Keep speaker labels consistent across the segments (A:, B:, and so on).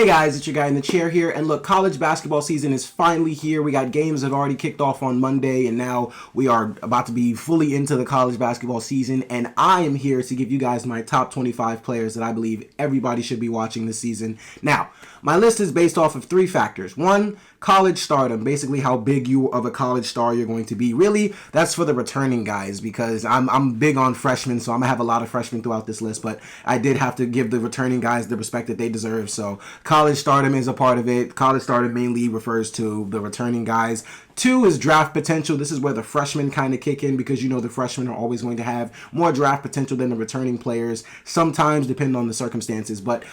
A: Hey guys, it's your guy in the chair here, and look, college basketball season is finally here. We got games that have already kicked off on Monday, and now we are about to be fully into the college basketball season, and I am here to give you guys my top 25 players that I believe everybody should be watching this season. Now, my list is based off of three factors. One, college stardom, basically how big you of a college star you're going to be. Really, that's for the returning guys, because I'm big on freshmen, so I'm going to have a lot of freshmen throughout this list, but I did have to give the returning guys the respect that they deserve, so college stardom is a part of it. College stardom mainly refers to the returning guys. Two is draft potential. This is where the freshmen kind of kick in, because you know the freshmen are always going to have more draft potential than the returning players, sometimes depending on the circumstances, but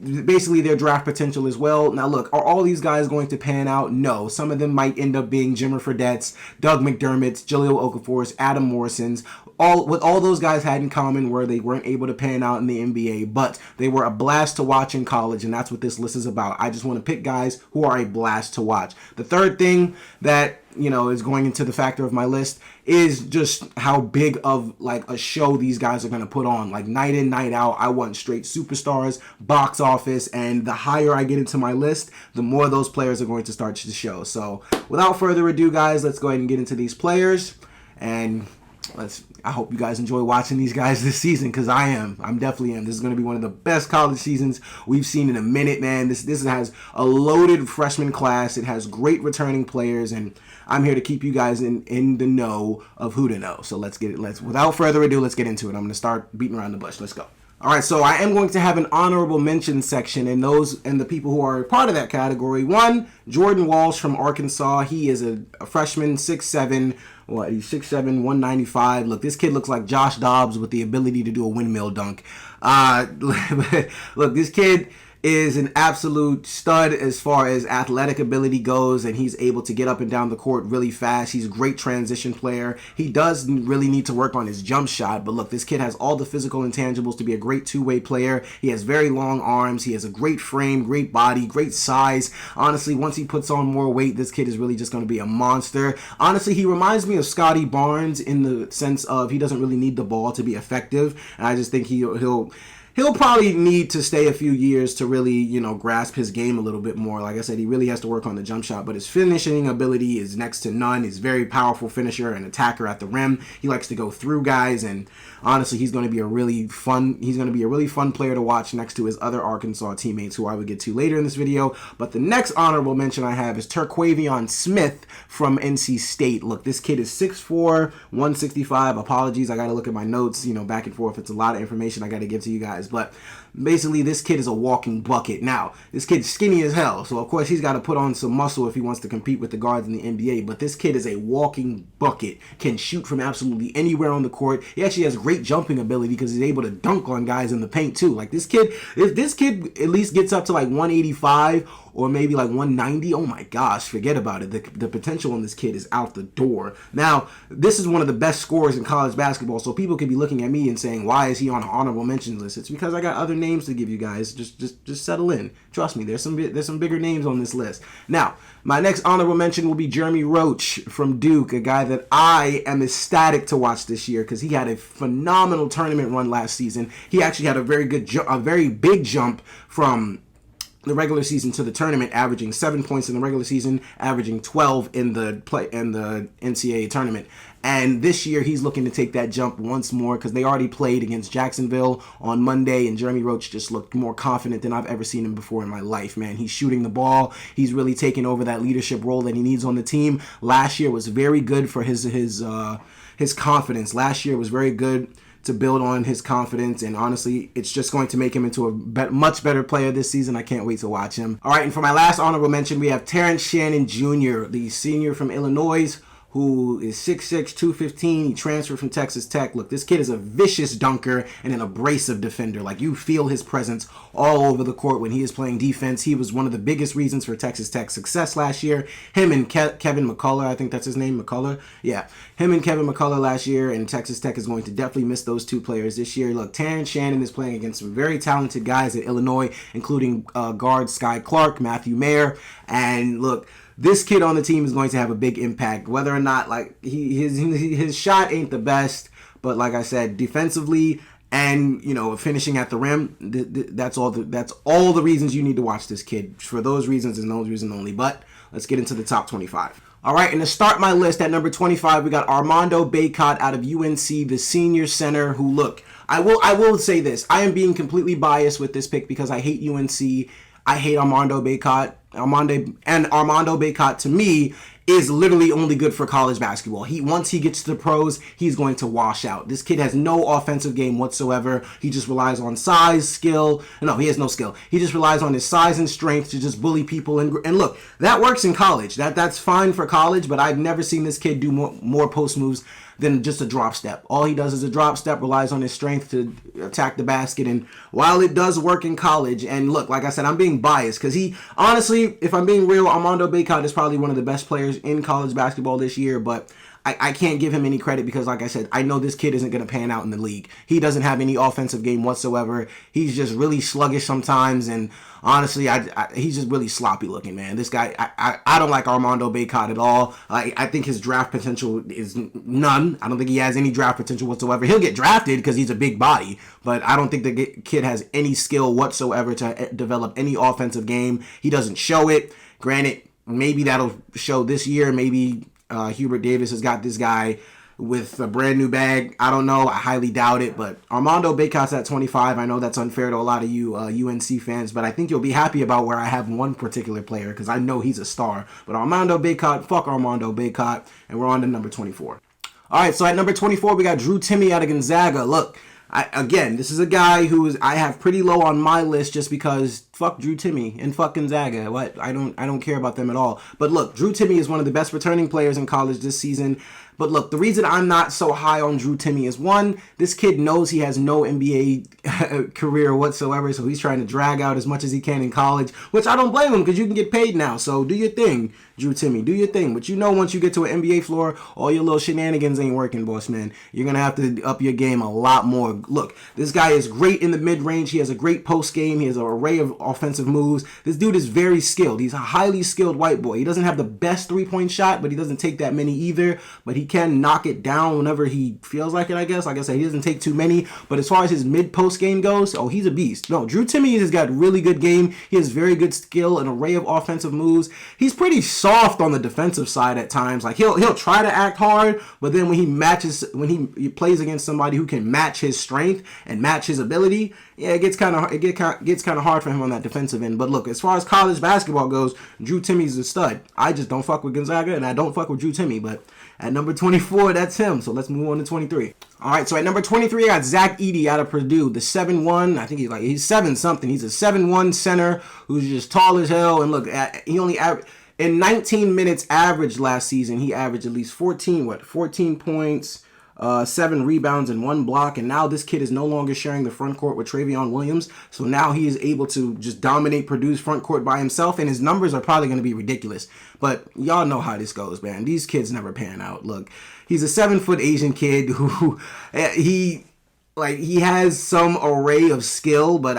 A: basically their draft potential as well. Now look, are all these guys going to pan out? No. Some of them might end up being Jimmer Fredette's, Doug McDermott's, Jahlil Okafor's, Adam Morrison's. What all those guys had in common were they weren't able to pan out in the NBA, but they were a blast to watch in college, and that's what this list is about. I just want to pick guys who are a blast to watch. The third thing that is going into the factor of my list is just how big of like a show these guys are going to put on. Like night in, night out, I want straight superstars, box office, and the higher I get into my list, the more those players are going to start to show. So without further ado, guys, let's go ahead and get into these players, and I hope you guys enjoy watching these guys this season, because I'm definitely am. This is going to be one of the best college seasons we've seen in a minute, man. This has a loaded freshman class. It has great returning players, and I'm here to keep you guys in the know of who to know. So without further ado, let's get into it. I'm going to start beating around the bush. Let's go. All right, so I am going to have an honorable mention section, and the people who are part of that category. One, Jordan Walsh from Arkansas. He is a freshman, 6'7". He's 6'7", 195. Look, this kid looks like Josh Dobbs with the ability to do a windmill dunk. Look, this kid is an absolute stud as far as athletic ability goes, and he's able to get up and down the court really fast. He's a great transition player. He does really need to work on his jump shot, but look, this kid has all the physical intangibles to be a great two-way player. He has very long arms. He has a great frame, great body, great size. Honestly, once he puts on more weight, this kid is really just going to be a monster. Honestly, he reminds me of Scotty Barnes in the sense of he doesn't really need the ball to be effective, and I just think he'll probably need to stay a few years to really, grasp his game a little bit more. Like I said, he really has to work on the jump shot, but his finishing ability is next to none. He's a very powerful finisher and attacker at the rim. He likes to go through guys, and honestly, he's going to be a really fun player to watch next to his other Arkansas teammates, who I will get to later in this video. But the next honorable mention I have is Turquavion Smith from NC State. Look, this kid is 6'4", 165. Apologies, I got to look at my notes, back and forth. It's a lot of information I got to give to you guys. But basically, this kid is a walking bucket. Now, this kid's skinny as hell, so of course he's got to put on some muscle if he wants to compete with the guards in the NBA, but this kid is a walking bucket, can shoot from absolutely anywhere on the court. He actually has great jumping ability because he's able to dunk on guys in the paint too. Like this kid, if this kid at least gets up to like 185 or maybe like 190, oh my gosh, forget about it. The potential on this kid is out the door. Now, this is one of the best scorers in college basketball, so people could be looking at me and saying, why is he on an honorable mention list? It's because I got other names to give you guys. Just settle in. Trust me, there's some bigger names on this list. Now, my next honorable mention will be Jeremy Roach from Duke, a guy that I am ecstatic to watch this year because he had a phenomenal tournament run last season. He actually had a very big jump from the regular season to the tournament, averaging 7 points in the regular season, averaging 12 in the NCAA tournament. And this year, he's looking to take that jump once more because they already played against Jacksonville on Monday, and Jeremy Roach just looked more confident than I've ever seen him before in my life, man. He's shooting the ball. He's really taking over that leadership role that he needs on the team. Last year was very good for his confidence. Last year was very good to build on his confidence, and honestly, it's just going to make him into a much better player this season. I can't wait to watch him. All right, and for my last honorable mention, we have Terrence Shannon Jr., the senior from Illinois, who is 6'6", 215. He transferred from Texas Tech. Look, this kid is a vicious dunker and an abrasive defender. Like, you feel his presence all over the court when he is playing defense. He was one of the biggest reasons for Texas Tech's success last year. Him and Kevin McCullough, I think that's his name, McCullough. Yeah, him and Kevin McCullough last year, and Texas Tech is going to definitely miss those two players this year. Look, Terrence Shannon is playing against some very talented guys at Illinois, including guard Sky Clark, Matthew Mayer, and look, this kid on the team is going to have a big impact, whether or not like his shot ain't the best, but like I said, defensively and finishing at the rim. That's all the reasons you need to watch this kid, for those reasons and those reasons only. But let's get into the top 25. All right, and to start my list at number 25, we got Armando Baycott out of UNC, the senior center. Who, look, I will say this: I am being completely biased with this pick because I hate UNC. I hate Armando Baycott. Armando Baycott, to me, is literally only good for college basketball. Once he gets to the pros, he's going to wash out. This kid has no offensive game whatsoever. He just relies on size, skill. No, he has no skill. He just relies on his size and strength to just bully people. And look, that works in college. That's fine for college, but I've never seen this kid do more post moves than just a drop step. All he does is a drop step, relies on his strength to attack the basket. And while it does work in college, and look, like I said, I'm being biased because honestly, if I'm being real, Armando Baycott is probably one of the best players in college basketball this year, but I can't give him any credit because, like I said, I know this kid isn't going to pan out in the league. He doesn't have any offensive game whatsoever. He's just really sluggish sometimes, and honestly, he's just really sloppy looking, man. This guy, I don't like Armando Baycott at all. I think his draft potential is none. I don't think he has any draft potential whatsoever. He'll get drafted because he's a big body, but I don't think the kid has any skill whatsoever to develop any offensive game. He doesn't show it. Granted, maybe that'll show this year. Maybe Hubert Davis has got this guy with a brand new bag. I don't know. I highly doubt it. But Armando Baycott's at 25. I know that's unfair to a lot of you UNC fans, but I think you'll be happy about where I have one particular player because I know he's a star. But Armando Baycott, fuck Armando Baycott, and we're on to number 24. All right, so at number 24, we got Drew Timmy out of Gonzaga. Look, again, this is a guy who I have pretty low on my list just because fuck Drew Timmy and fuck Gonzaga. What? I don't care about them at all. But look, Drew Timmy is one of the best returning players in college this season. But look, the reason I'm not so high on Drew Timmy is, one, this kid knows he has no NBA career whatsoever, so he's trying to drag out as much as he can in college, which I don't blame him because you can get paid now. So do your thing, Drew Timmy. Do your thing. But once you get to an NBA floor, all your little shenanigans ain't working, boss man. You're going to have to up your game a lot more. Look, this guy is great in the mid-range. He has a great post game. He has an array of offensive moves. This dude is very skilled. He's a highly skilled white boy. He doesn't have the best three-point shot, but he doesn't take that many either. But he can knock it down whenever he feels like it, I guess. Like I said, he doesn't take too many. But as far as his mid-post game goes, he's a beast. No, Drew Timmy has got really good game. He has very good skill, an array of offensive moves. He's pretty soft on the defensive side at times. Like he'll try to act hard, but then when he plays against somebody who can match his strength and match his ability, yeah, it gets kind of hard for him on that defensive end. But look, as far as college basketball goes, Drew Timmy's a stud. I just don't fuck with Gonzaga, and I don't fuck with Drew Timmy. But at number 24, that's him. So let's move on to 23. All right, so at number 23, I got Zach Edey out of Purdue, the 7'1". I think he's 7-something. He's a 7'1" center who's just tall as hell. And look, he only in 19 minutes average last season, he averaged at least 14 points, 7 rebounds and 1 block, and now this kid is no longer sharing the front court with Turquavion Williams, so now he is able to just dominate Purdue's front court by himself, and his numbers are probably going to be ridiculous. But y'all know how this goes, man. These kids never pan out. Look, he's a 7-foot Asian kid who he has some array of skill, but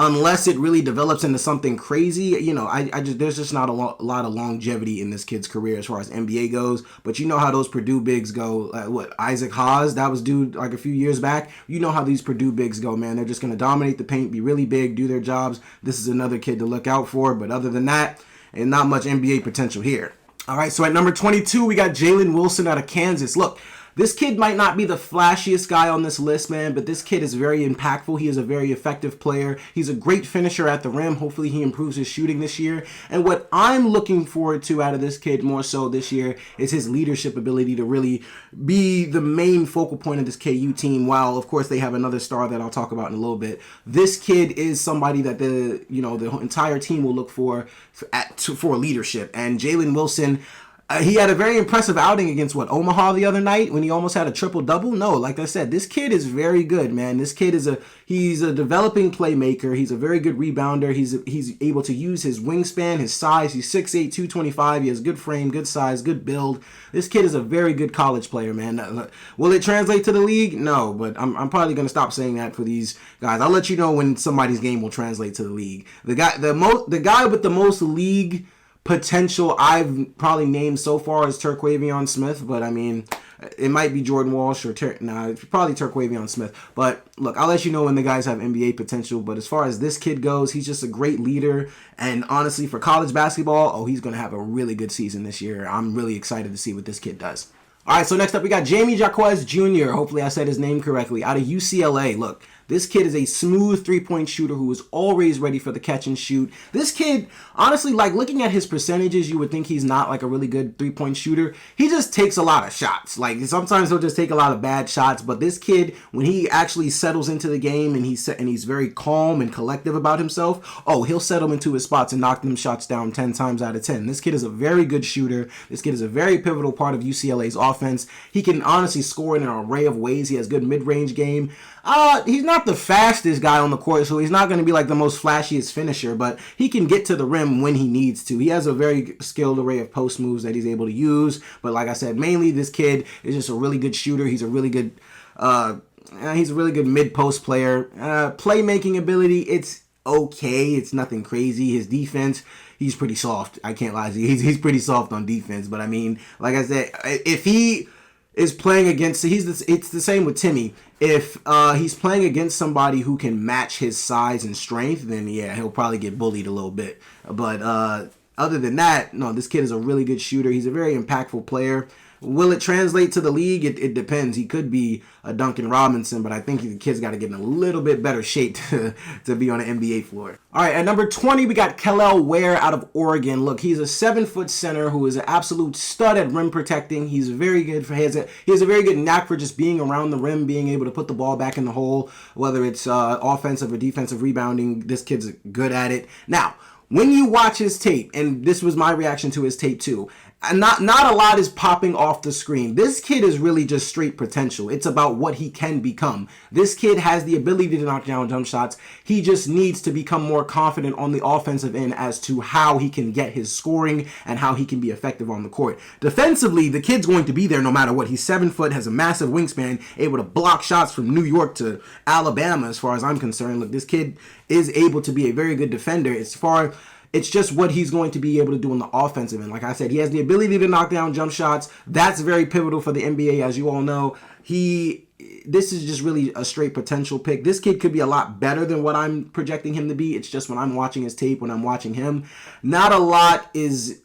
A: unless it really develops into something crazy, there's just not a lot of longevity in this kid's career as far as NBA goes. But you know how those Purdue bigs go. Isaac Haas, that was dude like a few years back. You know how these Purdue bigs go, man. They're just going to dominate the paint, be really big, do their jobs. This is another kid to look out for. But other than that, and not much NBA potential here. All right, so at number 22, we got Jalen Wilson out of Kansas. Look, this kid might not be the flashiest guy on this list, man, but this kid is very impactful. He is a very effective player. He's a great finisher at the rim. Hopefully he improves his shooting this year. And what I'm looking forward to out of this kid more so this year is his leadership ability to really be the main focal point of this KU team. While, of course, they have another star that I'll talk about in a little bit. This kid is somebody that the entire team will look for leadership. And Jalen Wilson, he had a very impressive outing against Omaha the other night when he almost had a triple-double. No, like I said, this kid is very good, man. This kid he's a developing playmaker. He's a very good rebounder. He's able to use his wingspan, his size. He's 6'8", 225. He has good frame, good size, good build. This kid is a very good college player, man. Will it translate to the league? No, but I'm probably going to stop saying that for these guys. I'll let you know when somebody's game will translate to the league. The guy with the most league potential I've probably named so far is Turquavion Smith, but I mean, It might be Jordan Walsh or it's probably Turquavion Smith. But look, I'll let you know when the guys have NBA potential. But as far as this kid goes, he's just a great leader. And honestly, for college basketball, he's going to have a really good season this year. I'm really excited to see what this kid does. All right, so next up we got Marquez Jr. Hopefully I said his name correctly. Out of UCLA. Look, this kid is a smooth three-point shooter who is always ready for the catch and shoot. This kid, honestly, like looking at his percentages, you would think he's not like a really good three-point shooter. He just takes a lot of shots. Like sometimes he'll just take a lot of bad shots, but this kid, when he actually settles into the game and he's very calm and collective about himself, he'll settle into his spots and knock them shots down 10 times out of 10. This kid is a very good shooter. This kid is a very pivotal part of UCLA's offense. He can honestly score in an array of ways. He has good mid-range game. He's not the fastest guy on the court, so he's not going to be like the most flashiest finisher, but he can get to the rim when he needs to. He has a very skilled array of post moves that he's able to use, but like I said, mainly this kid is just a really good shooter. He's a really good mid-post player. Playmaking ability, it's okay. It's nothing crazy. His defense, he's pretty soft. I can't lie to you. He's pretty soft on defense, but I mean, like I said, if he is playing against, it's the same with Timmy. If he's playing against somebody who can match his size and strength, then yeah, he'll probably get bullied a little bit. But other than that, no, this kid is a really good shooter. He's a very impactful player. Will it translate to the league? It depends. He could be a Duncan Robinson, but I think the kid's got to get in a little bit better shape to be on an NBA floor. All right, at number 20, we got Kel'el Ware out of Oregon. Look, he's a 7-foot center who is an absolute stud at rim protecting. He's very good he has a very good knack for just being around the rim, being able to put the ball back in the hole, whether it's offensive or defensive rebounding. This kid's good at it. Now, when you watch his tape, and this was my reaction to his tape too, not a lot is popping off the screen. This kid is really just straight potential. It's about what he can become. This kid has the ability to knock down jump shots. He just needs to become more confident on the offensive end as to how he can get his scoring and how he can be effective on the court. Defensively, the kid's going to be there no matter what. He's 7 foot, has a massive wingspan, able to block shots from New York to Alabama as far as I'm concerned. Look, this kid is able to be a very good defender. It's just what he's going to be able to do on the offensive end. Like I said, he has the ability to knock down jump shots. That's very pivotal for the NBA, as you all know. This is just really a straight potential pick. This kid could be a lot better than what I'm projecting him to be. It's just when I'm watching his tape, when I'm watching him, not a lot is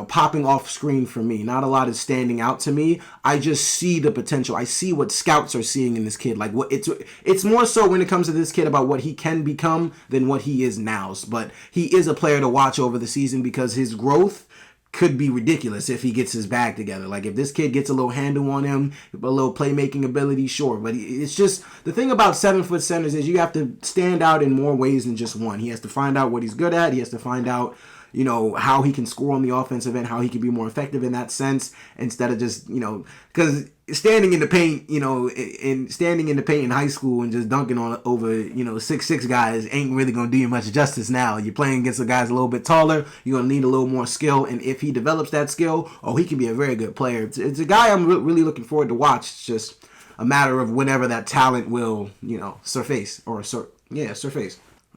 A: popping off screen for me. Not a lot is standing out to me. I just see the potential. I see what scouts are seeing in this kid. Like it's more so when it comes to this kid about what he can become than what he is now. But he is a player to watch over the season because his growth could be ridiculous if he gets his bag together. Like if this kid gets a little handle on him, a little playmaking ability, sure. But it's just the thing about 7-foot centers is you have to stand out in more ways than just one. He has to find out what he's good at. He has to find out how he can score on the offensive end, how he can be more effective in that sense, instead of just, because standing in the paint, in high school and just dunking on over, 6'6" guys ain't really going to do you much justice now. You're playing against the guys a little bit taller. You're going to need a little more skill. And if he develops that skill, he can be a very good player. It's a guy I'm really looking forward to watch. It's just a matter of whenever that talent will, surface.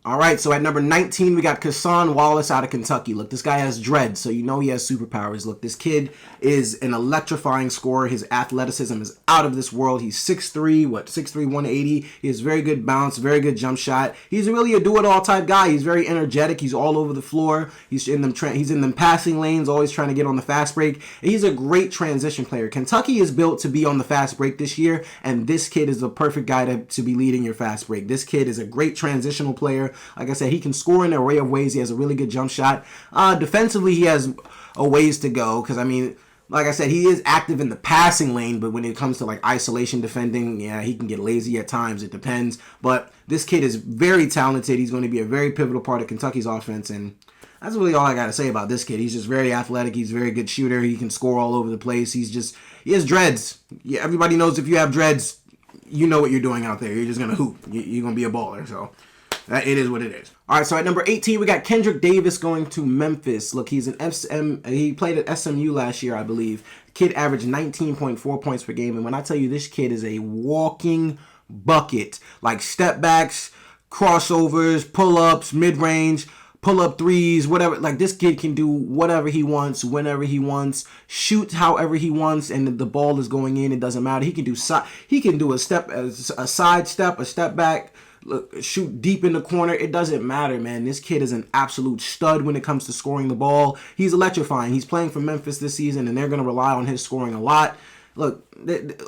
A: All right, so at number 19, we got Cassan Wallace out of Kentucky. Look, this guy has dreads, so he has superpowers. Look, this kid is an electrifying scorer. His athleticism is out of this world. He's 6'3", 180. He has very good bounce, very good jump shot. He's really a do-it-all type guy. He's very energetic. He's all over the floor. He's in them passing lanes, always trying to get on the fast break. And he's a great transition player. Kentucky is built to be on the fast break this year, and this kid is the perfect guy to be leading your fast break. This kid is a great transitional player. Like I said, he can score in an array of ways. He has a really good jump shot. Defensively, he has a ways to go because, like I said, he is active in the passing lane, but when it comes to like isolation defending, yeah, he can get lazy at times. It depends. But this kid is very talented. He's going to be a very pivotal part of Kentucky's offense, and that's really all I got to say about this kid. He's just very athletic. He's a very good shooter. He can score all over the place. He has dreads. Yeah, everybody knows if you have dreads, you know what you're doing out there. You're just going to hoop. You're going to be a baller, so it is what it is. All right, so at number 18, we got Kendrick Davis going to Memphis. Look, he played at SMU last year, I believe. The kid averaged 19.4 points per game, and when I tell you this kid is a walking bucket, like step backs, crossovers, pull-ups, mid-range, pull up threes, whatever. Like, this kid can do whatever he wants, whenever he wants, shoot however he wants, and the ball is going in. It doesn't matter. He can do a side step, a step back, look, shoot deep in the corner. It doesn't matter, man. This kid is an absolute stud when it comes to scoring the ball. He's electrifying. He's playing for Memphis this season, and they're going to rely on his scoring a lot. Look,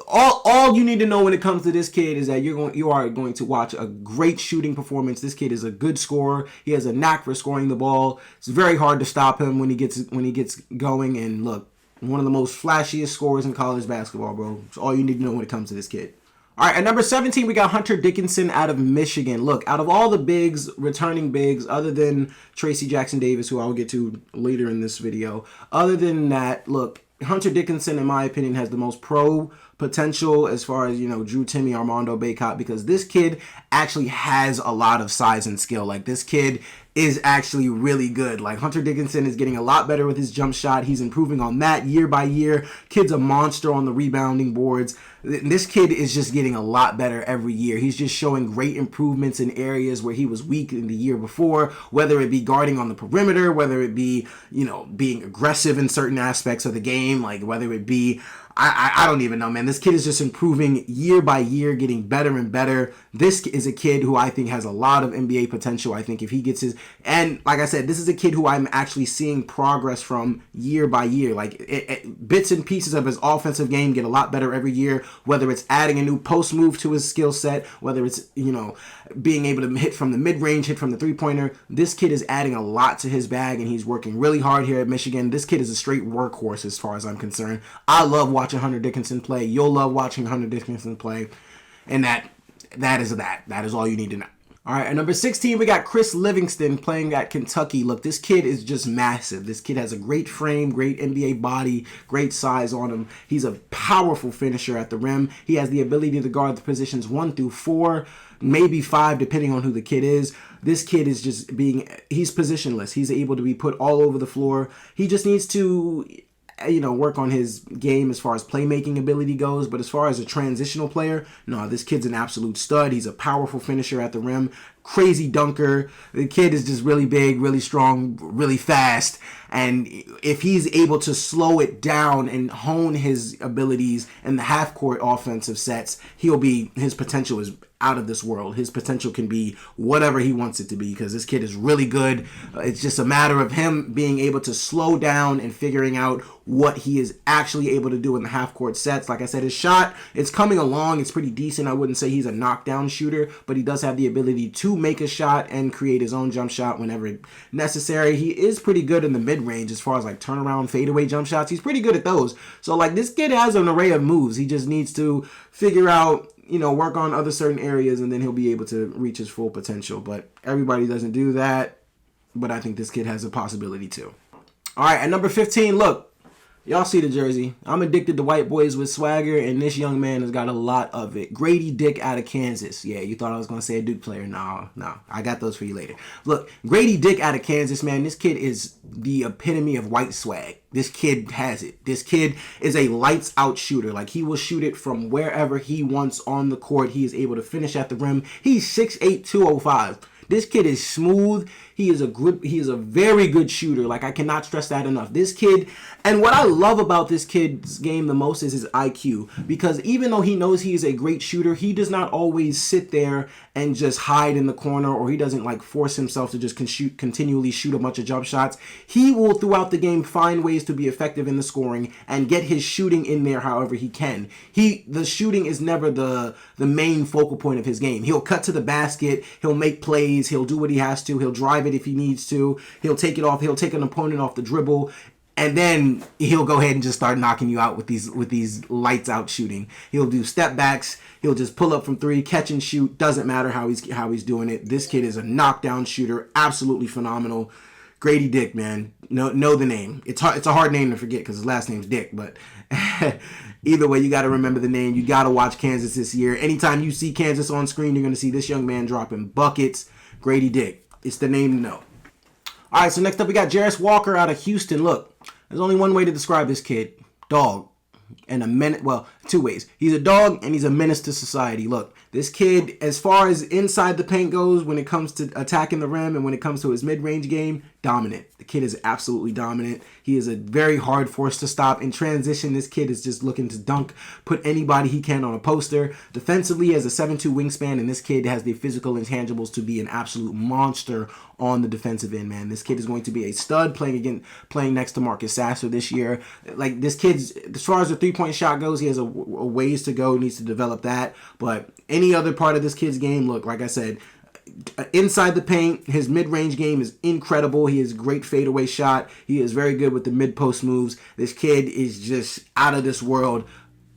A: all you need to know when it comes to this kid is that you are going to watch a great shooting performance. This kid is a good scorer. He has a knack for scoring the ball. It's very hard to stop him when he gets going. And look, one of the most flashiest scorers in college basketball, bro. It's all you need to know when it comes to this kid. All right, at number 17, we got Hunter Dickinson out of Michigan. Look, out of all the bigs, returning bigs, other than Tracy Jackson Davis, who I'll get to later in this video, other than that, look, Hunter Dickinson, in my opinion, has the most pro potential as far as, Drew Timmy, Armando Baycott, because this kid actually has a lot of size and skill. Like, this kid is actually really good. Like, Hunter Dickinson is getting a lot better with his jump shot. He's improving on that year by year. Kid's a monster on the rebounding boards. This kid is just getting a lot better every year. He's just showing great improvements in areas where he was weak in the year before, whether it be guarding on the perimeter, whether it be, being aggressive in certain aspects of the game, like whether it be, I don't even know, man. This kid is just improving year by year, getting better and better. This is a kid who I think has a lot of NBA potential. I think if he gets his, and like I said, this is a kid who I'm actually seeing progress from year by year. Like, bits and pieces of his offensive game get a lot better every year, whether it's adding a new post move to his skill set, whether it's, being able to hit from the mid-range, hit from the three-pointer. This kid is adding a lot to his bag, and he's working really hard here at Michigan. This kid is a straight workhorse as far as I'm concerned. I love watching Hunter Dickinson play. You'll love watching Hunter Dickinson play. And that is all you need to know. All right, at number 16, we got Chris Livingston playing at Kentucky. Look, this kid is just massive. This kid has a great frame, great NBA body, great size on him. He's a powerful finisher at the rim. He has the ability to guard the positions 1 through 4, maybe 5, depending on who the kid is. This kid is just he's positionless. He's able to be put all over the floor. He just needs to work on his game as far as playmaking ability goes. But as far as a transitional player, no, this kid's an absolute stud. He's a powerful finisher at the rim, crazy dunker. The kid is just really big, really strong, really fast. And if he's able to slow it down and hone his abilities in the half-court offensive sets, his potential is out of this world. His potential can be whatever he wants it to be, because this kid is really good. It's just a matter of him being able to slow down and figuring out what he is actually able to do in the half-court sets. Like I said, his shot, it's coming along. It's pretty decent. I wouldn't say he's a knockdown shooter, but he does have the ability to make a shot and create his own jump shot whenever necessary. He is pretty good in the mid-range as far as like turnaround fadeaway jump shots. He's pretty good at those. So like, this kid has an array of moves. He just needs to figure out, work on other certain areas, and then he'll be able to reach his full potential. But everybody doesn't do that. But I think this kid has a possibility too. All right, at number 15, look. Y'all see the jersey. I'm addicted to white boys with swagger, and this young man has got a lot of it. Grady Dick out of Kansas. Yeah, you thought I was going to say a Duke player. No. I got those for you later. Look, Grady Dick out of Kansas, man. This kid is the epitome of white swag. This kid has it. This kid is a lights out shooter. Like, he will shoot it from wherever he wants on the court. He is able to finish at the rim. He's 6'8", 205. This kid is smooth. He is a very good shooter. Like, I cannot stress that enough. This kid, and what I love about this kid's game the most is his IQ. Because even though he knows he is a great shooter, he does not always sit there and just hide in the corner, or he doesn't like force himself to just continually shoot a bunch of jump shots. He will throughout the game find ways to be effective in the scoring and get his shooting in there however he can. The shooting is never the main focal point of his game. He'll cut to the basket, he'll make plays, he'll do what he has to, he'll drive it if he needs to, he'll take it off, he'll take an opponent off the dribble, and then he'll go ahead and just start knocking you out with these lights out shooting. He'll do step backs, he'll just pull up from 3, catch and shoot, doesn't matter how he's doing it. This kid is a knockdown shooter, absolutely phenomenal. Grady Dick, man. Know the name. It's a hard name to forget because his last name's Dick, but either way, you got to remember the name. You got to watch Kansas this year. Anytime you see Kansas on screen, you're going to see this young man dropping buckets. Grady Dick. It's the name to know. All right, so next up we got Jairus Walker out of Houston. Look, there's only one way to describe this kid. Dog. And a menace. Well, 2 ways. He's a dog and he's a menace to society. Look, This kid, as far as inside the paint goes, when it comes to attacking the rim and when it comes to his mid-range game, dominant. The kid is absolutely dominant. He is a very hard force to stop. In transition, this kid is just looking to dunk, put anybody he can on a poster. Defensively, he has a 7'2" wingspan, and this kid has the physical intangibles to be an absolute monster on the defensive end, man. This kid is going to be a stud playing next to Marcus Sasser this year. Like, this kid's, as far as the three-point shot goes, he has a ways to go, needs to develop that. But any other part of this kid's game, look, like I said, inside the paint, his mid-range game is incredible. He has great fadeaway shot. He is very good with the mid-post moves. This kid is just out of this world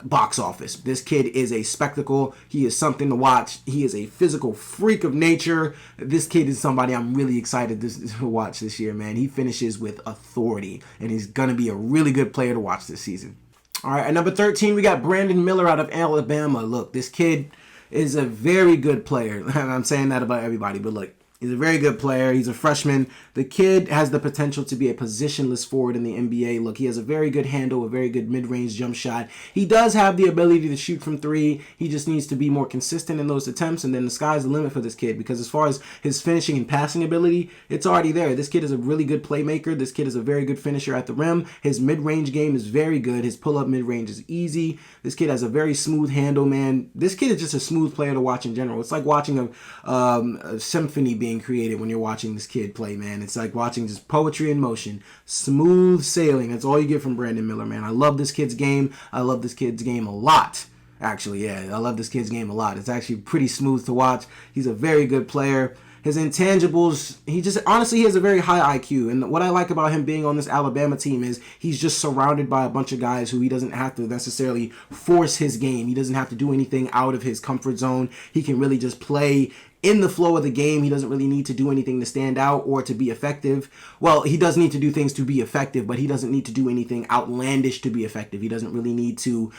A: box office. This kid is a spectacle. He is something to watch. He is a physical freak of nature. This kid is somebody I'm really excited to watch this year, man. He finishes with authority, and he's going to be a really good player to watch this season. All right, at number 13, we got Brandon Miller out of Alabama. Look, this kid is a very good player. And I'm saying that about everybody, but look, he's a very good player. He's a freshman. The kid has the potential to be a positionless forward in the NBA. Look, he has a very good handle, a very good mid-range jump shot. He does have the ability to shoot from three. He just needs to be more consistent in those attempts, and then the sky's the limit for this kid, because as far as his finishing and passing ability, it's already there. This kid is a really good playmaker. This kid is a very good finisher at the rim. His mid-range game is very good. His pull-up mid-range is easy. This kid has a very smooth handle, man. This kid is just a smooth player to watch in general. It's like watching a symphony being created when you're watching this kid play, man. It's like watching just poetry in motion. Smooth sailing. That's all you get from Brandon Miller, man. I love this kid's game. I love this kid's game a lot. Actually, yeah, I love this kid's game a lot. It's actually pretty smooth to watch. He's a very good player. His intangibles, he has a very high IQ. And what I like about him being on this Alabama team is he's just surrounded by a bunch of guys who he doesn't have to necessarily force his game. He doesn't have to do anything out of his comfort zone. He can really just play in the flow of the game. He doesn't really need to do anything to stand out or to be effective. Well, he does need to do things to be effective, but he doesn't need to do anything outlandish to be effective. He doesn't really need to,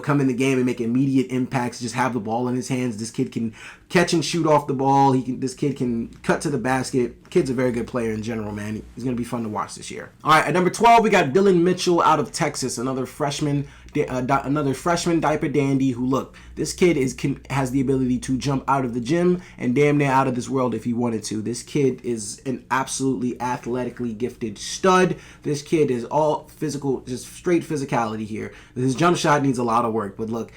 A: come in the game and make immediate impacts, just have the ball in his hands. This kid can catch and shoot off the ball. This kid can cut to the basket. Kid's a very good player in general, man. He's going to be fun to watch this year. All right, at number 12, we got Dylan Mitchell out of Texas, another freshman diaper dandy who, look, this kid has the ability to jump out of the gym and damn near out of this world if he wanted to. This kid is an absolutely athletically gifted stud. This kid is all physical, just straight physicality here. His jump shot needs a lot of work, but look,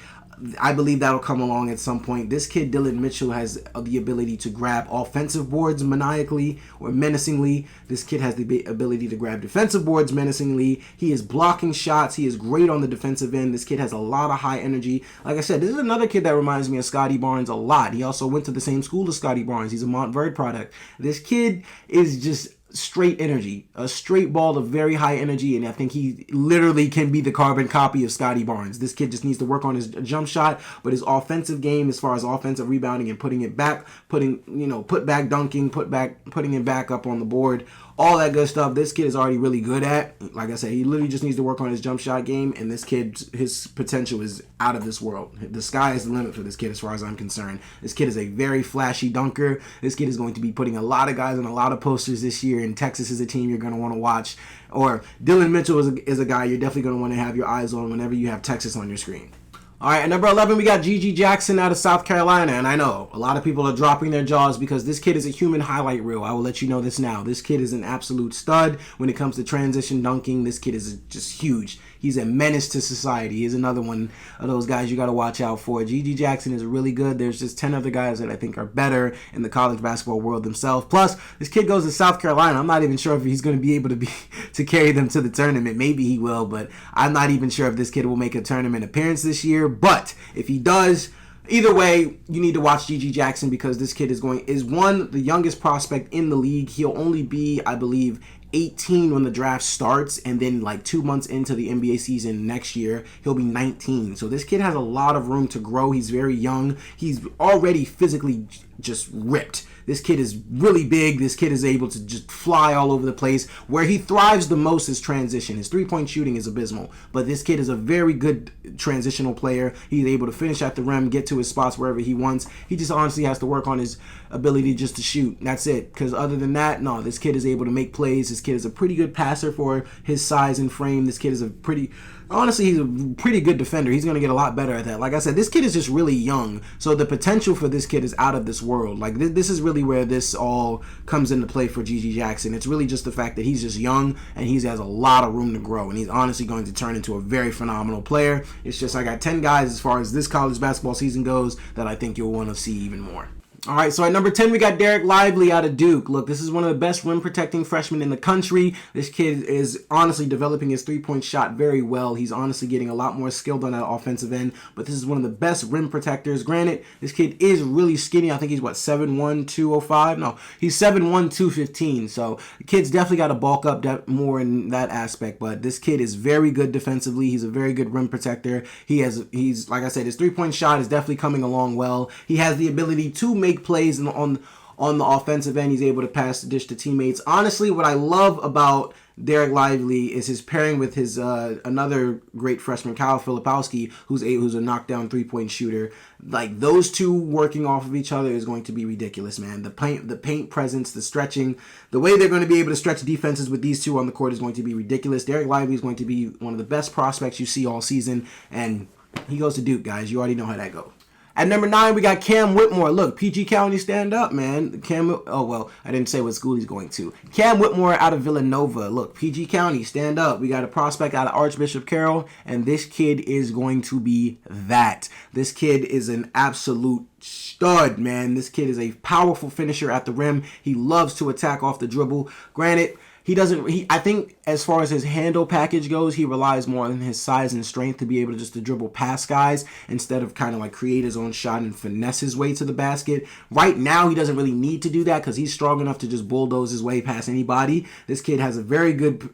A: I believe that'll come along at some point. This kid, Dylan Mitchell, has the ability to grab offensive boards maniacally or menacingly. This kid has the ability to grab defensive boards menacingly. He is blocking shots. He is great on the defensive end. This kid has a lot of high energy. Like I said, this is another kid that reminds me of Scotty Barnes a lot. He also went to the same school as Scotty Barnes. He's a Montverde product. This kid is just straight energy, a straight ball of very high energy, and I think he literally can be the carbon copy of Scotty Barnes. This kid just needs to work on his jump shot, but his offensive game, as far as offensive rebounding and putting it back, put back dunking, putting it back up on the board, all that good stuff, this kid is already really good at. Like I said, he literally just needs to work on his jump shot game, and this kid, his potential is out of this world. The sky is the limit for this kid as far as I'm concerned. This kid is a very flashy dunker. This kid is going to be putting a lot of guys on a lot of posters this year, and Texas is a team you're going to want to watch. Or Dylan Mitchell is a guy you're definitely going to want to have your eyes on whenever you have Texas on your screen. All right, at number 11, we got Gigi Jackson out of South Carolina, and I know a lot of people are dropping their jaws because this kid is a human highlight reel. I will let you know this now. This kid is an absolute stud when it comes to transition dunking. This kid is just huge. He's a menace to society. He's another one of those guys you got to watch out for. Gigi Jackson is really good. There's just 10 other guys that I think are better in the college basketball world themselves. Plus, this kid goes to South Carolina. I'm not even sure if he's going to be able to carry them to the tournament. Maybe he will, but I'm not even sure if this kid will make a tournament appearance this year. But if he does, either way, you need to watch Gigi Jackson because this kid is the youngest prospect in the league. He'll only be, I believe, 18 when the draft starts, and then like 2 months into the NBA season next year, he'll be 19. So this kid has a lot of room to grow. He's very young. He's already physically just ripped. This kid is really big. This kid is able to just fly all over the place. Where he thrives the most is transition. His three-point shooting is abysmal, but this kid is a very good transitional player. He's able to finish at the rim, get to his spots wherever he wants. He just honestly has to work on his ability just to shoot. That's it. Because other than that, no, this kid is able to make plays. This kid is a pretty good passer for his size and frame. This kid is a pretty Honestly, he's a pretty good defender. He's going to get a lot better at that. Like I said, this kid is just really young, so the potential for this kid is out of this world. Like, this is really where this all comes into play for G.G. Jackson. It's really just the fact that he's just young, and he has a lot of room to grow, and he's honestly going to turn into a very phenomenal player. It's just I got 10 guys as far as this college basketball season goes that I think you'll want to see even more. All right, so at number 10, we got Dereck Lively out of Duke. Look, this is one of the best rim-protecting freshmen in the country. This kid is honestly developing his three-point shot very well. He's honestly getting a lot more skilled on that offensive end, but this is one of the best rim protectors. Granted, this kid is really skinny. I think he's, 7'1", 205? No, he's 7'1", 215, so the kid's definitely got to bulk up more in that aspect, but this kid is very good defensively. He's a very good rim protector. He's like I said, his three-point shot is definitely coming along well. He has the ability to make plays on the offensive end. He's able to pass the dish to teammates. Honestly, what I love about Dereck Lively is his pairing with his another great freshman, Kyle Filipowski, who's a knockdown three-point shooter. Like, those two working off of each other is going to be ridiculous, man. The paint presence, the stretching, the way they're going to be able to stretch defenses with these two on the court is going to be ridiculous. Dereck Lively is going to be one of the best prospects you see all season, and he goes to Duke, guys. You already know how that goes. At number 9, we got Cam Whitmore. Look, PG County, stand up, man. I didn't say what school he's going to. Cam Whitmore out of Villanova. Look, PG County, stand up. We got a prospect out of Archbishop Carroll, and this kid is going to be that. This kid is an absolute stud, man. This kid is a powerful finisher at the rim. He loves to attack off the dribble. Granted, I think as far as his handle package goes, he relies more on his size and strength to be able to dribble past guys instead of kind of like create his own shot and finesse his way to the basket. Right now, he doesn't really need to do that because he's strong enough to just bulldoze his way past anybody. This kid has a very good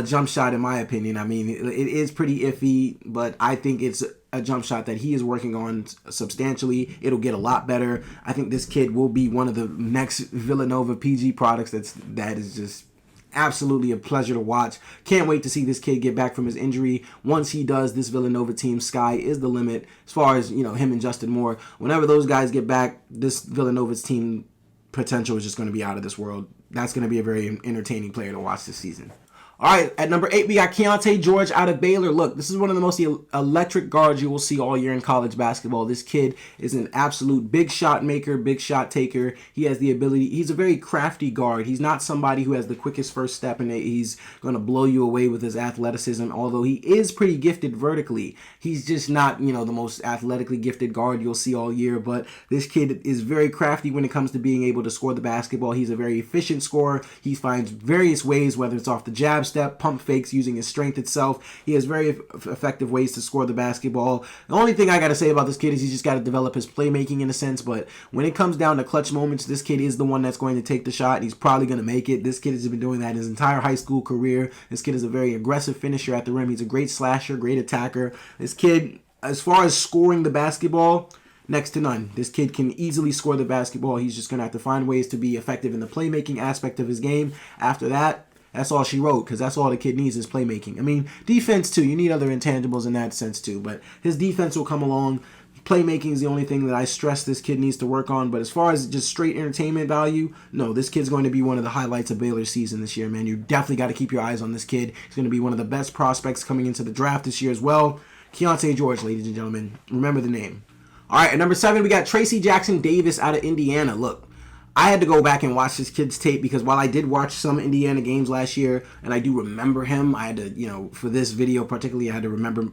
A: jump shot, in my opinion. I mean, it is pretty iffy, but I think it's a jump shot that he is working on substantially. It'll get a lot better. I think this kid will be one of the next Villanova PG products that is just absolutely a pleasure to watch. Can't wait to see this kid get back from his injury. Once he does, this Villanova team, sky is the limit as far as, him and Justin Moore. Whenever those guys get back, this Villanova's team potential is just going to be out of this world. That's going to be a very entertaining player to watch this season. All right, at number 8, we got Keonte George out of Baylor. Look, this is one of the most electric guards you will see all year in college basketball. This kid is an absolute big shot maker, big shot taker. He has the ability. He's a very crafty guard. He's not somebody who has the quickest first step and he's going to blow you away with his athleticism, although he is pretty gifted vertically. He's just not, the most athletically gifted guard you'll see all year, but this kid is very crafty when it comes to being able to score the basketball. He's a very efficient scorer. He finds various ways, whether it's off the jab step, pump fakes using his strength itself. He has very effective ways to score the basketball. The only thing I got to say about this kid is he's just got to develop his playmaking in a sense, but when it comes down to clutch moments, this kid is the one that's going to take the shot. He's probably going to make it. This kid has been doing that his entire high school career. This kid is a very aggressive finisher at the rim. He's a great slasher, great attacker. This kid, as far as scoring the basketball, next to none. This kid can easily score the basketball. He's just going to have to find ways to be effective in the playmaking aspect of his game. After that, that's all she wrote, because that's all the kid needs is playmaking. I mean, defense too. You need other intangibles in that sense too, but his defense will come along. Playmaking is the only thing that I stress this kid needs to work on, but as far as just straight entertainment value, no, this kid's going to be one of the highlights of Baylor's season this year, man. You definitely got to keep your eyes on this kid. He's going to be one of the best prospects coming into the draft this year as well. Keonte George, ladies and gentlemen. Remember the name. All right, at number 7, we got Tracy Jackson Davis out of Indiana. Look, I had to go back and watch this kid's tape because while I did watch some Indiana games last year and I do remember him, I had to, for this video particularly, I had to remember,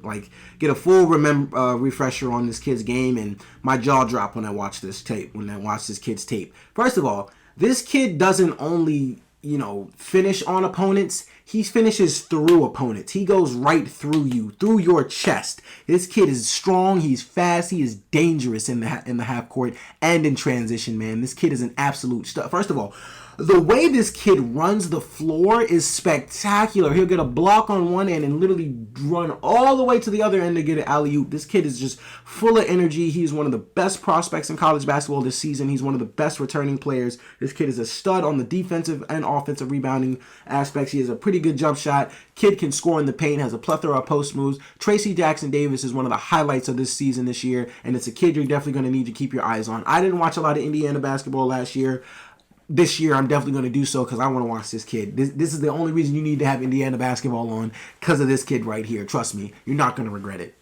A: get a full refresher on this kid's game, and my jaw dropped when I watched this kid's tape. First of all, this kid doesn't only, finish on opponents. He finishes through opponents. He goes right through you, through your chest. This kid is strong. He's fast. He is dangerous in the half court and in transition, man. This kid is an absolute stud. First of all, the way this kid runs the floor is spectacular. He'll get a block on one end and literally run all the way to the other end to get an alley-oop. This kid is just full of energy. He's one of the best prospects in college basketball this season. He's one of the best returning players. This kid is a stud on the defensive and offensive rebounding aspects. He has a pretty good jump shot. Kid can score in the paint, has a plethora of post moves. Tracy Jackson Davis is one of the highlights of this season this year, and it's a kid you're definitely going to need to keep your eyes on. I didn't watch a lot of Indiana basketball last year. this year I'm definitely going to do so because I want to watch this kid. This is the only reason you need to have Indiana basketball on, because of this kid right here. Trust me, you're not going to regret it.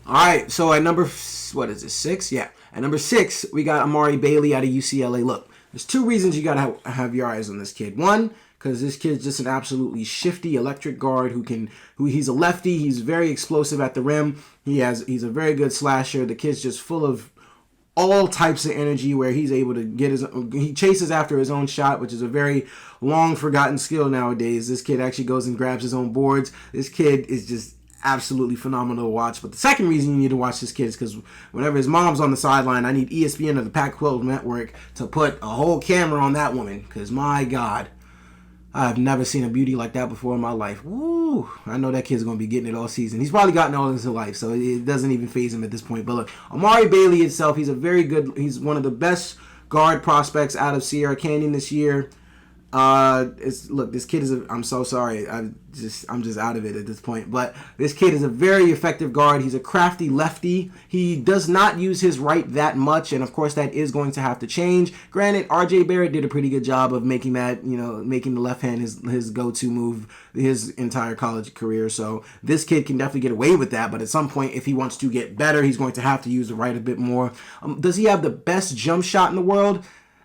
A: All right, so at number, 6? Yeah. At number 6, we got Amari Bailey out of UCLA. Look, there's 2 reasons you got to have your eyes on this kid. One, because this kid's just an absolutely shifty electric guard who he's a lefty. He's very explosive at the rim. He's a very good slasher. The kid's just full of all types of energy, where he's able to he chases after his own shot, which is a very long forgotten skill nowadays. This kid actually goes and grabs his own boards. This kid is just absolutely phenomenal to watch. But the second reason you need to watch this kid is because whenever his mom's on the sideline, I need ESPN or the Pac-12 network to put a whole camera on that woman, because my God, I've never seen a beauty like that before in my life. Woo! I know that kid's going to be getting it all season. He's probably gotten all his life, so it doesn't even faze him at this point. But look, Amari Bailey itself, he's one of the best guard prospects out of Sierra Canyon this year. This kid is I'm so sorry. I'm just out of it at this point. But this kid is a very effective guard. He's a crafty lefty. He does not use his right that much, and of course that is going to have to change. Granted, RJ Barrett did a pretty good job of making the left hand his go-to move his entire college career. So this kid can definitely get away with that, but at some point, if he wants to get better, he's going to have to use the right a bit more. Does he have the best jump shot in the world?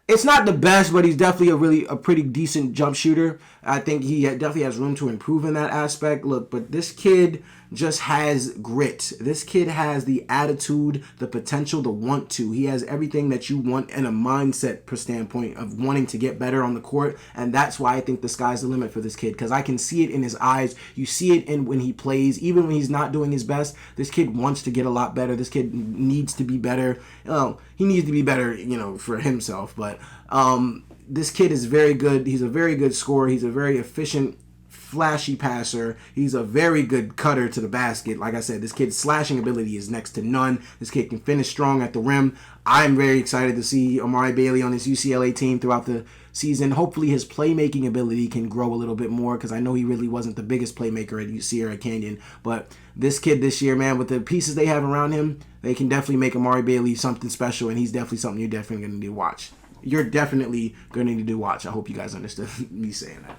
A: It's not the best, but he's definitely a pretty decent jump shooter. I think he definitely has room to improve in that aspect. Look, but this kid just has grit. This kid has the attitude, the potential to want to. He has everything that you want in a mindset standpoint of wanting to get better on the court, and that's why I think the sky's the limit for this kid, because I can see it in his eyes. You see it in when he plays, even when he's not doing his best. This kid wants to get a lot better. This kid needs to be better. He needs to be better, for himself, but this kid is very good. He's a very good scorer. He's a very efficient, flashy passer. He's a very good cutter to the basket. Like I said, this kid's slashing ability is next to none. This kid can finish strong at the rim. I'm very excited to see Amari Bailey on this UCLA team throughout the season. Hopefully his playmaking ability can grow a little bit more, because I know he really wasn't the biggest playmaker at Sierra Canyon. But this kid this year, man, with the pieces they have around him, they can definitely make Amari Bailey something special, and he's definitely something you're definitely going to need to watch. You're definitely going to need to watch. I hope you guys understood me saying that.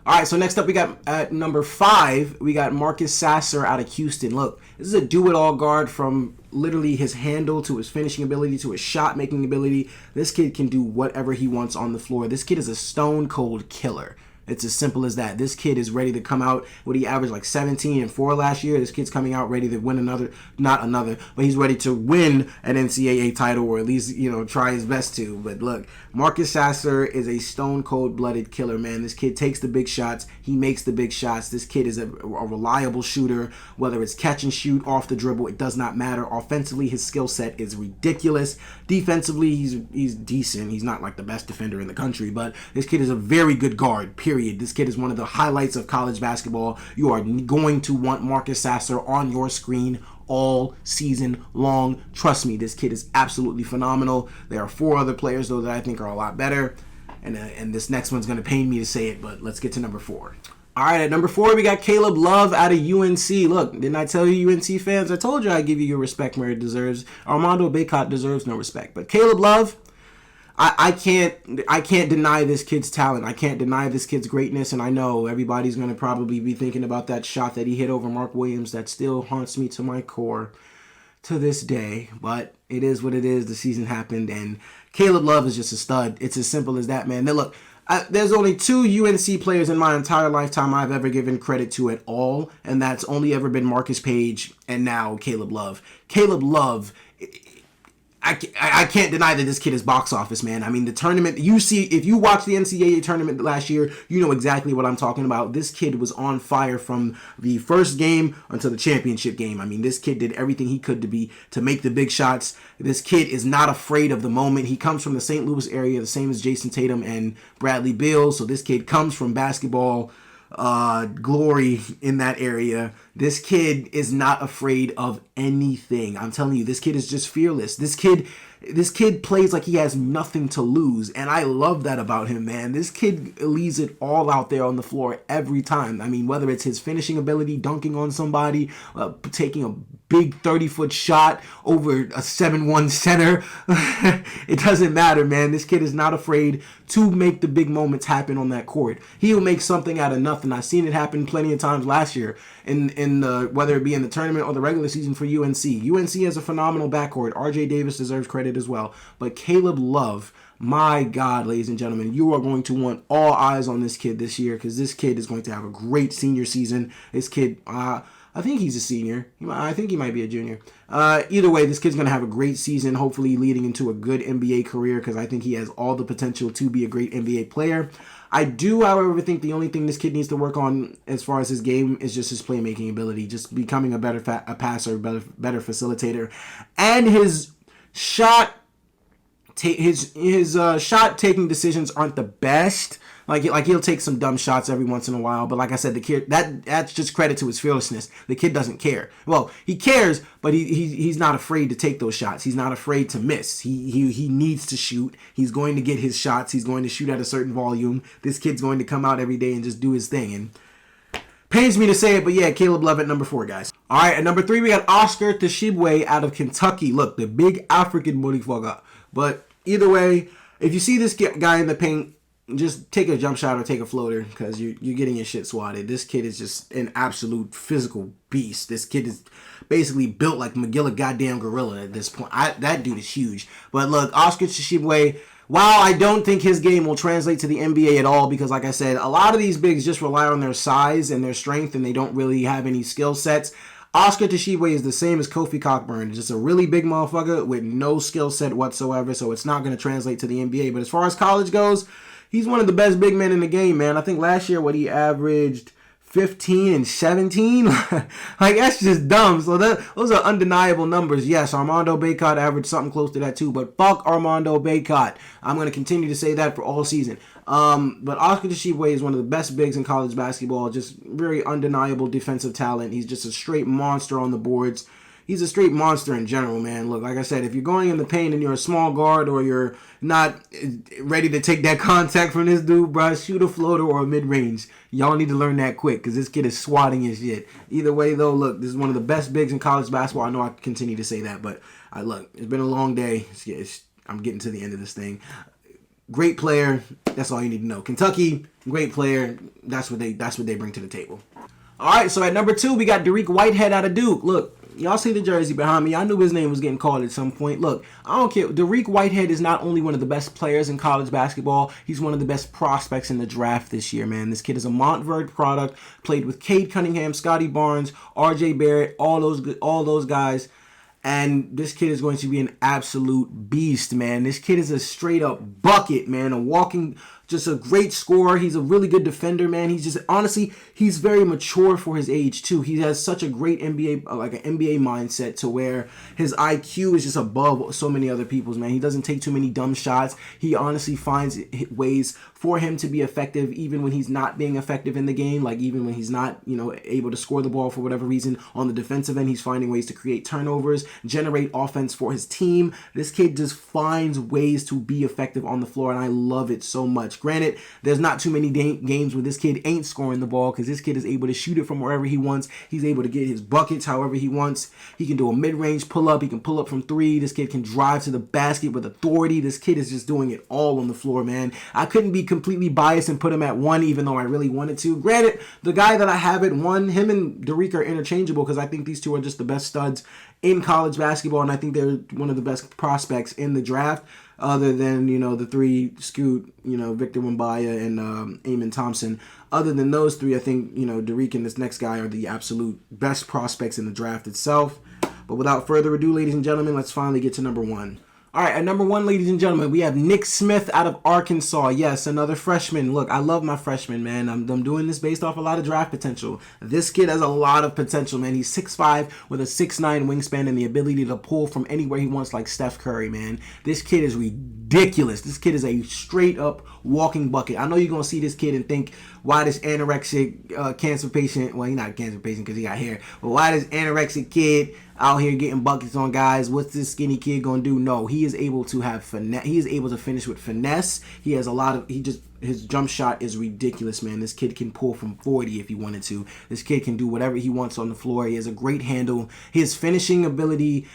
A: All right, so next up we got at number 5, we got Marcus Sasser out of Houston. Look, this is a do-it-all guard, from literally his handle to his finishing ability to his shot-making ability. This kid can do whatever he wants on the floor. This kid is a stone-cold killer. It's as simple as that. This kid is ready to come out. He averaged like 17 and 4 last year. This kid's coming out ready to win but he's ready to win an NCAA title, or at least, try his best to. But look, Marcus Sasser is a stone cold blooded killer, man. This kid takes the big shots. He makes the big shots. This kid is a reliable shooter, whether it's catch and shoot, off the dribble, it does not matter. Offensively, his skill set is ridiculous. Defensively, he's decent. He's not like the best defender in the country, but this kid is a very good guard, period. This kid is one of the highlights of college basketball. You are going to want Marcus Sasser on your screen all season long. Trust me, this kid is absolutely phenomenal. There are 4 other players, though, that I think are a lot better. And this next one's going to pain me to say it, but let's get to number 4. All right, at number 4, we got Caleb Love out of UNC. Look, didn't I tell you, UNC fans? I told you I'd give you your respect where it deserves. Armando Baycott deserves no respect. But Caleb Love, I can't deny this kid's talent. I can't deny this kid's greatness, and I know everybody's going to probably be thinking about that shot that he hit over Mark Williams that still haunts me to my core to this day. But it is what it is. The season happened, and Caleb Love is just a stud. It's as simple as that, man. Now, look, there's only 2 UNC players in my entire lifetime I've ever given credit to at all, and that's only ever been Marcus Page and now Caleb Love. Caleb Love, I can't deny that this kid is box office, man. I mean, the tournament, if you watch the NCAA tournament last year, you know exactly what I'm talking about. This kid was on fire from the first game until the championship game. I mean, this kid did everything he could to make the big shots. This kid is not afraid of the moment. He comes from the St. Louis area, the same as Jason Tatum and Bradley Beal. So this kid comes from basketball glory in that area. This kid is not afraid of anything. I'm telling you, this kid is just fearless. This kid plays like he has nothing to lose, and I love that about him, man. This kid leaves it all out there on the floor every time. I mean, whether it's his finishing ability, dunking on somebody, taking a big 30-foot shot over a 7'1" center. It doesn't matter, man. This kid is not afraid to make the big moments happen on that court. He'll make something out of nothing. I've seen it happen plenty of times last year, in the whether it be in the tournament or the regular season for UNC. UNC has a phenomenal backcourt. RJ Davis deserves credit as well. But Caleb Love, my God, ladies and gentlemen, you are going to want all eyes on this kid this year, because this kid is going to have a great senior season. This kid, I think he's a senior. I think he might be a junior. Either way, this kid's going to have a great season, hopefully leading into a good NBA career, because I think he has all the potential to be a great NBA player. I do, however, think the only thing this kid needs to work on as far as his game is just his playmaking ability, just becoming a better passer, better facilitator, and his shot. His shot taking decisions aren't the best. Like he'll take some dumb shots every once in a while, but like I said, the kid that's just credit to his fearlessness. The kid doesn't care. Well, he cares, but he's not afraid to take those shots. He's not afraid to miss. He needs to shoot. He's going to get his shots. He's going to shoot at a certain volume. This kid's going to come out every day and just do his thing. And pains me to say it, but yeah, Caleb Love at number 4, guys. All right, at number 3 we got Oscar Tshiebwe out of Kentucky. Look, the big African motherfucker. But either way, if you see this guy in the paint, just take a jump shot or take a floater, because you're getting your shit swatted. This kid is just an absolute physical beast. This kid is basically built like Magilla goddamn gorilla at this point. That dude is huge. But look, Oscar Tshiebwe, while I don't think his game will translate to the NBA at all, because like I said, a lot of these bigs just rely on their size and their strength, and they don't really have any skill sets. Oscar Tshiebwe is the same as Kofi Cockburn, just a really big motherfucker with no skill set whatsoever, so it's not going to translate to the NBA. But as far as college goes, he's one of the best big men in the game, man. I think last year, he averaged 15 and 17? Like, that's just dumb. So those are undeniable numbers. Yes, Armando Baycott averaged something close to that too, but fuck Armando Baycott. I'm going to continue to say that for all season. But Oscar Tshiebwe is one of the best bigs in college basketball. Just very undeniable defensive talent. He's just a straight monster on the boards. He's a straight monster in general, man. Look, like I said, if you're going in the paint and you're a small guard or you're not ready to take that contact from this dude, bro, shoot a floater or a mid-range. Y'all need to learn that quick, because this kid is swatting his shit. Either way, though, look, this is one of the best bigs in college basketball. I know I can continue to say that, but look, it's been a long day. I'm getting to the end of this thing. Great player. That's all you need to know. Kentucky, great player. That's what they bring to the table. All right, so at number 2, we got Dariq Whitehead out of Duke. Look, y'all see the jersey behind me. I knew his name was getting called at some point. Look, I don't care. Dariq Whitehead is not only one of the best players in college basketball, he's one of the best prospects in the draft this year, man. This kid is a Montverde product, played with Cade Cunningham, Scotty Barnes, RJ Barrett, all those guys. And this kid is going to be an absolute beast, man. This kid is a straight up bucket, man. Just a great scorer. He's a really good defender, man. Honestly, he's very mature for his age too. He has such a great NBA, like an NBA mindset, to where his IQ is just above so many other people's, man. He doesn't take too many dumb shots. He honestly finds ways for him to be effective even when he's not being effective in the game, like even when he's not, able to score the ball for whatever reason. On the defensive end, he's finding ways to create turnovers, generate offense for his team. This kid just finds ways to be effective on the floor, and I love it so much. Granted, there's not too many games where this kid ain't scoring the ball, because this kid is able to shoot it from wherever he wants. He's able to get his buckets however he wants. He can do a mid-range pull-up. He can pull up from 3. This kid can drive to the basket with authority. This kid is just doing it all on the floor, man. I couldn't be completely biased and put him at 1, even though I really wanted to. Granted, the guy that I have at 1, him and Dariq are interchangeable, because I think these two are just the best studs in college basketball, and I think they're one of the best prospects in the draft, other than, the 3, Scoot, Victor Wembanyama and Amen Thompson. Other than those 3, I think, Dariq and this next guy are the absolute best prospects in the draft itself. But without further ado, ladies and gentlemen, let's finally get to number 1. All right, at number 1, ladies and gentlemen, we have Nick Smith out of Arkansas. Yes, another freshman. Look, I love my freshmen, man. I'm doing this based off a lot of draft potential. This kid has a lot of potential, man. He's 6'5", with a 6'9" wingspan and the ability to pull from anywhere he wants, like Steph Curry, man. This kid is ridiculous. This kid is a straight-up walking bucket. I know you're going to see this kid and think, why this anorexic cancer patient, well, he's not a cancer patient because he got hair, but why this anorexic kid out here getting buckets on guys. What's this skinny kid gonna do? No, he is able to have finesse. He is able to finish with finesse. He has a lot of. His jump shot is ridiculous, man. This kid can pull from 40 if he wanted to. This kid can do whatever he wants on the floor. He has a great handle. His finishing ability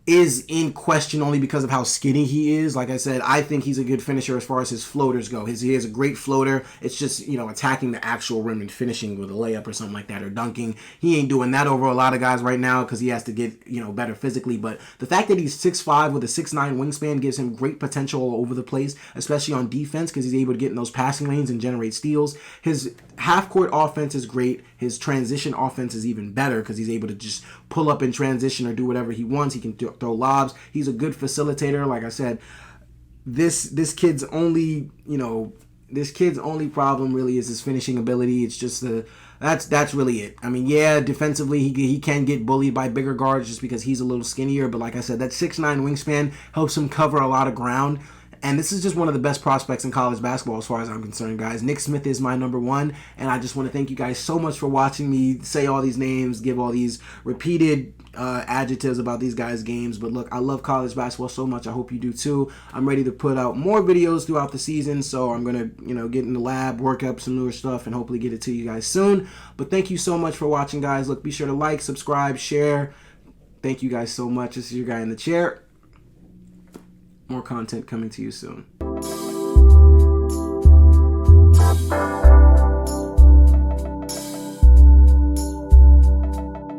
A: is in question only because of how skinny he is. Like I said, I think he's a good finisher as far as his floaters go. He has a great floater. It's just, attacking the actual rim and finishing with a layup or something like that, or dunking. He ain't doing that over a lot of guys right now because he has to get, better physically. But the fact that he's 6'5" with a 6'9" wingspan gives him great potential all over the place, especially on defense, because he's able to get in those passing lanes and generate steals. His half-court offense is great. His transition offense is even better because he's able to just pull up in transition or do whatever he wants. He can throw lobs. He's a good facilitator. Like I said, this kid's only problem really is his finishing ability. It's just that's really it. I mean, yeah, defensively he can get bullied by bigger guards just because he's a little skinnier. But like I said, that 6'9" wingspan helps him cover a lot of ground. And this is just one of the best prospects in college basketball as far as I'm concerned, guys. Nick Smith is my number one, and I just want to thank you guys so much for watching me say all these names, give all these repeated adjectives about these guys' games. But look, I love college basketball so much. I hope you do too. I'm ready to put out more videos throughout the season, so I'm going to, get in the lab, work up some newer stuff, and hopefully get it to you guys soon. But thank you so much for watching, guys. Look, be sure to like, subscribe, share. Thank you guys so much. This is your guy in the chair. More content coming to you soon.